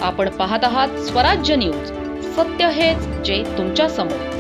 आपण पाहत आहात स्वराज्य न्यूज. सत्य हेच जे तुमच्या समोर.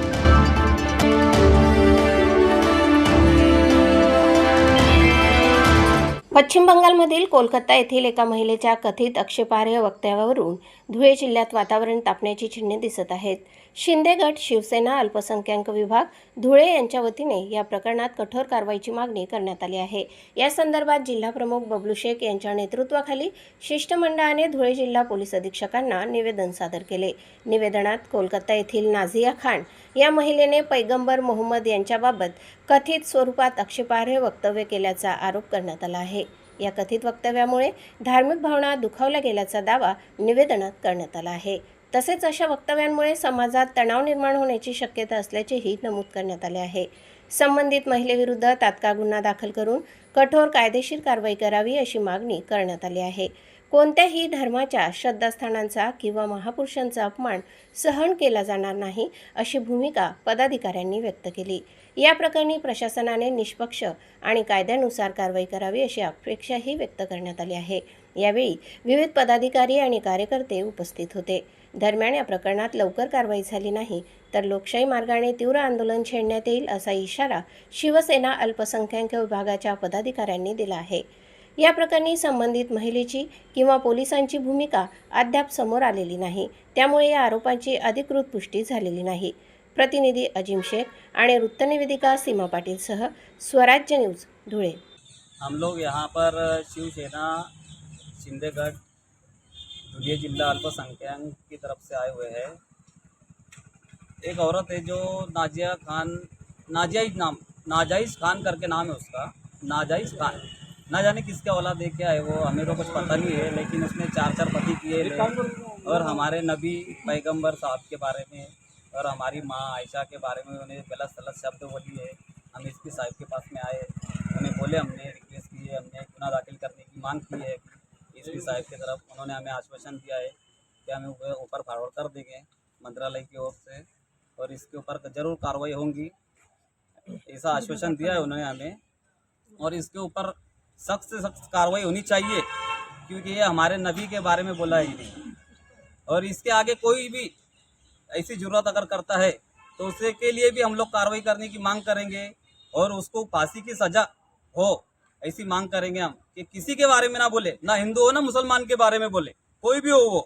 पश्चिम बंगालमधील कोलकाता येथील एका महिलेच्या कथित आक्षेपार्ह वक्तव्यावरून धुळे जिल्ह्यात वातावरण तापण्याची चिन्हे दिसत आहेत. शिंदे गट, शिवसेना, अल्पसंख्याक विभाग, धुळे यांच्या वतीने या प्रकरणात कठोर कारवाईची मागणी करण्यात आली आहे. या संदर्भात जिल्हाप्रमुख बबलू शेख यांच्या नेतृत्वाखाली शिष्टमंडळाने धुळे जिल्हा पोलीस अधीक्षकांना निवेदन सादर केले. निवेदनात कोलकाता येथील नाझिया खान या महिलेने पैगंबर मोहम्मद यांच्याबाबत कथित स्वरूपात आक्षेपार्ह वक्तव्य केल्याचा आरोप करण्यात आला आहे. या कथित वक्तव्यामुळे धार्मिक भावना दुखावल्या गेल्याचा दावा निवेदनात करण्यात आला आहे. तसेच अशा वक्तव्यांमुळे समाजात तणाव निर्माण होण्याची शक्यता असल्याचेही नमूद करण्यात आले आहे. संबंधित महिलेविरुद्ध तात्काळ गुन्हा दाखल करून कठोर कायदेशीर कारवाई करावी अशी मागणी करण्यात आली आहे. कोणत्याही धर्माच्या श्रद्धास्थानांचा किंवा महापुरुषांचा अपमान सहन केला जाणार नाही अशी भूमिका पदाधिकाऱ्यांनी व्यक्त केली. या प्रकरणी प्रशासनाने निष्पक्ष आणि कायद्यानुसार कारवाई करावी अशी अपेक्षाही व्यक्त करण्यात आली आहे. यावेळी विविध पदाधिकारी आणि कार्यकर्ते उपस्थित होते. दरम्यान या प्रकरणात लवकर कारवाई झाली नाही तर लोकशाही मार्गाने तीव्र आंदोलन छेडण्यात येईल असा इशारा शिवसेना अल्पसंख्याक विभागाच्या पदाधिकाऱ्यांनी दिला आहे. या प्रकरणी संबंधित महिलेची किंवा पोलिसांची भूमिका अद्याप समोर आलेली नाही, त्यामुळे या आरोपांची अधिकृत पुष्टी झालेली नाही. प्रतिनिधी अजिम शेख आणि वृत्तनिवेदिका सीमा पाटील सह स्वराज्य न्यूज धुळे. हम लोग यहाँ पर शिवसेना शिंदे गट धुलिया जिला अल्पसंख्यक की तरफ से आए हुए हैं। एक औरत है जो नाजाइज खान करके नाम है उसका, नाजाइज खान, ना जाने किसके औलाद दे के आए वो, हमें तो कुछ पता नहीं है, लेकिन उसने चार पति किए और हमारे नबी पैगंबर साहब के बारे में और हमारी माँ आयशा के बारे में उन्हें गलत सलत शब्द बोली है। हम इसके साहिब के पास में आए, उन्हें बोले, हमने रिक्वेस्ट की है, हमने गुनाह दाखिल करने की मांग की है इसके साहिब की तरफ। उन्होंने हमें आश्वासन दिया है कि हमें ऊपर फॉरवर्ड कर देंगे मंत्रालय की ओर से और इसके ऊपर जरूर कार्रवाई होंगी, ऐसा आश्वासन दिया है उन्होंने हमें। और इसके ऊपर सख्त से सख्त कार्रवाई होनी चाहिए क्योंकि ये हमारे नबी के बारे में बोला है नहीं। और इसके आगे कोई भी ऐसी जरूरत अगर करता है तो उसके के लिए भी हम लोग कार्रवाई करने की मांग करेंगे और उसको फांसी की सजा हो ऐसी मांग करेंगे हम, कि किसी के बारे में ना बोले, ना हिंदू हो ना मुसलमान के बारे में बोले, कोई भी हो वो।